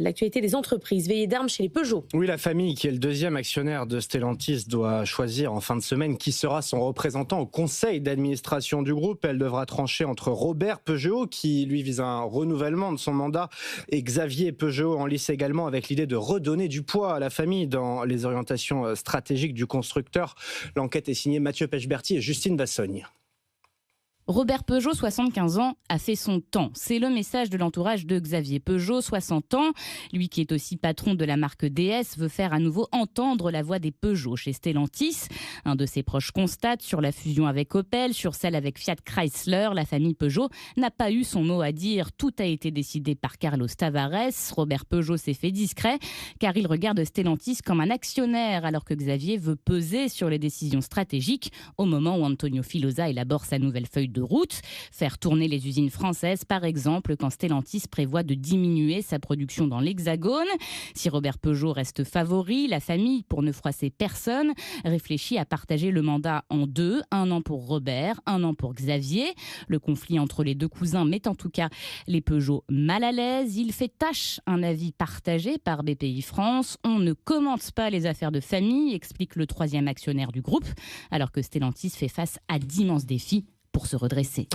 L'actualité des entreprises, veillée d'armes chez les Peugeot. Oui, la famille, qui est le deuxième actionnaire de Stellantis, doit choisir en fin de semaine qui sera son représentant au conseil d'administration du groupe. Elle devra trancher entre Robert Peugeot, qui lui vise un renouvellement de son mandat, et Xavier Peugeot, en lice également avec l'idée de redonner du poids à la famille dans les orientations stratégiques du constructeur. L'enquête est signée Mathieu Pechberti et Justine Vassogne. Robert Peugeot, 75 ans, a fait son temps. C'est le message de l'entourage de Xavier Peugeot, 60 ans. Lui qui est aussi patron de la marque DS veut faire à nouveau entendre la voix des Peugeot chez Stellantis. Un de ses proches constate sur la fusion avec Opel, sur celle avec Fiat Chrysler, la famille Peugeot n'a pas eu son mot à dire. Tout a été décidé par Carlos Tavares. Robert Peugeot s'est fait discret car il regarde Stellantis comme un actionnaire alors que Xavier veut peser sur les décisions stratégiques au moment où Antonio Filosa élabore sa nouvelle feuille de route. Faire tourner les usines françaises, par exemple, quand Stellantis prévoit de diminuer sa production dans l'Hexagone. Si Robert Peugeot reste favori, la famille, pour ne froisser personne, réfléchit à partager le mandat en deux, 1 an pour Robert, 1 an pour Xavier. Le conflit entre les deux cousins met en tout cas les Peugeot mal à l'aise. Il fait tâche un avis partagé par BPI France. On ne commente pas les affaires de famille, explique le troisième actionnaire du groupe, alors que Stellantis fait face à d'immenses défis pour se redresser.